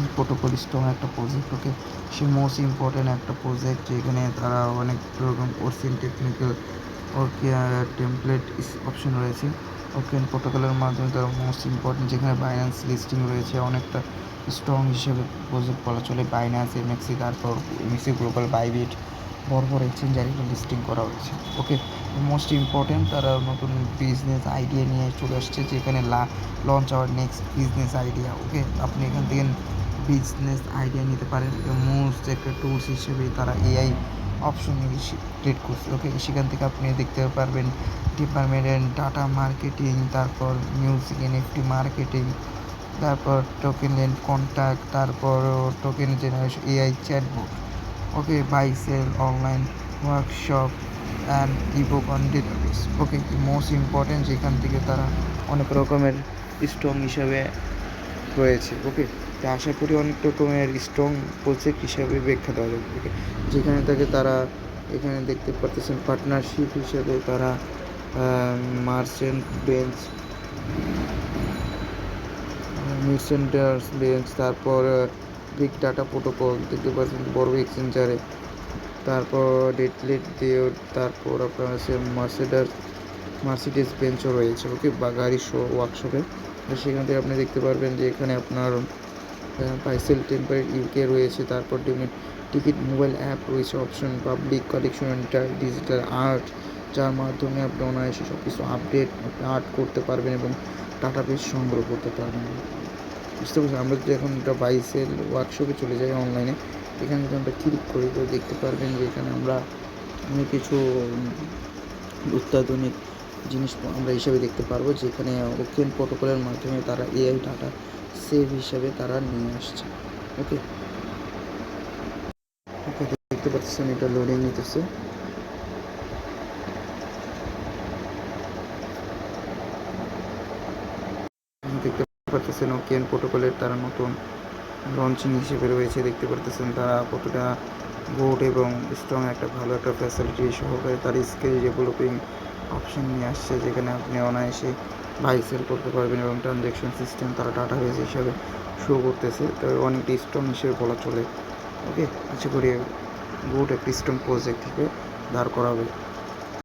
কি protocol strong একটা project. ওকে, সে most important একটা প্রজেক্ট যেখানে তারা অনেক রকম কোর্সিং টেকনিক্যাল ওকে টেমপ্লেট অপশন রয়েছে। ওকে, প্রোটোকলের মাধ্যমে তারা মোস্ট ইম্পর্ট্যান্ট যেখানে বাইন্যান্স লিস্টিং রয়েছে অনেকটা স্ট্রং হিসেবে প্রজেক্ট বলা চলে। বাইন্যান্স, এমএক্সি, তারপর এমএক্সি গ্লোবাল, বাইবিট, বড় বড় এক্সচেঞ্জার এটা লিস্টিং করা হয়েছে। ওকে, মোস্ট ইম্পর্ট্যান্ট তারা নতুন বিজনেস আইডিয়া নিয়ে চলে আসছে যেখানে launch our next business idea. Okay, আপনি এখান থেকে বিজনেস আইডিয়া নিতে পারেন। মোস্ট একটা টুলস হিসেবে তারা এআই অপশন ক্রিয়েট করছে। ওকে, সেখান থেকে আপনি দেখতে পারবেন ডিপার্টমেন্ট ডাটা মার্কেটিং, তারপর মিউজিক এনএফটি মার্কেটিং, তারপর টোকেন লেন্ড কন্ট্যাক্ট, তারপর token generation, AI chatbot. Okay, buy sell, online workshop and ebook on database. Okay, most important যেখান থেকে তারা অনেক রকমের স্ট্রং হিসাবে রয়েছে। ওকে, তো আশা করি অনেক রকমের স্ট্রং প্রজেক্ট হিসাবে ব্যাখ্যা দেওয়া যাবে। ওকে, যেখানে থেকে তারা এখানে দেখতে পারতেছেন পার্টনারশিপ হিসেবে তারা মার্চেন্ট বেঞ্চ, তারপর বিগ ডাটা প্রোটোকল দেখতে পাচ্ছেন বড় এক্সচেঞ্জারে, তারপর ডেটলেট দিয়ে, তারপর আপনার আছে মার্সিডিজ বেঞ্চও রয়েছে। ওকে, বা গাড়ি ওয়ার্কশপে সেখান থেকে আপনি দেখতে পারবেন যে এখানে আপনার পাইসেল টেম্পারেট ইউকে রয়েছে, তারপর টিকিট মোবাইল অ্যাপ রয়েছে, option public collection digital art, যার মাধ্যমে আপনি অনায়াসে সব কিছু আপডেট আর্ট করতে পারবেন এবং ডাটাবেস সংগ্রহ করতে পারবেন। বুঝতে পারছি। আমরা যদি এখন একটা বাইসেল ওয়ার্কশপে চলে যাই অনলাইনে, এখানে যদি আমরা ক্লিক করি তো দেখতে পারবেন যে এখানে আমরা অনেক কিছু অত্যাধুনিক জিনিস আমরা হিসাবে দেখতে পারবো, যেখানে ওকেন প্রোটোকলের মাধ্যমে তারা এআই ডাটা সেভ হিসাবে তারা নিয়ে আসছে। ওকে, ওকে, দেখতে পাচ্ছেন এটা লোডিং নিতেছে। দেখতে পাচ্ছেন ওকেন প্রোটোকলের তারা নতুন লঞ্চিং হিসেবে রয়েছে। দেখতে পারতেছেন তারা কতটা গুড এবং স্ট্রং একটা ভালো একটা ফ্যাসিলিটি সহকারে তার স্কিল ডেভেলপিং অপশন নিয়ে আসছে, যেখানে আপনি অনায়াসে বাই সেল করতে পারবেন এবং ট্রানজ্যাকশন সিস্টেম তারা ডাটাবেস হিসাবে শো করতেছে। তো অনেকটা স্ট্রং হিসেবে বলা চলে। ওকে, আশা করি গুড একটা স্ট্রং প্রজেক্ট হিসেবে দাঁড় করাবে।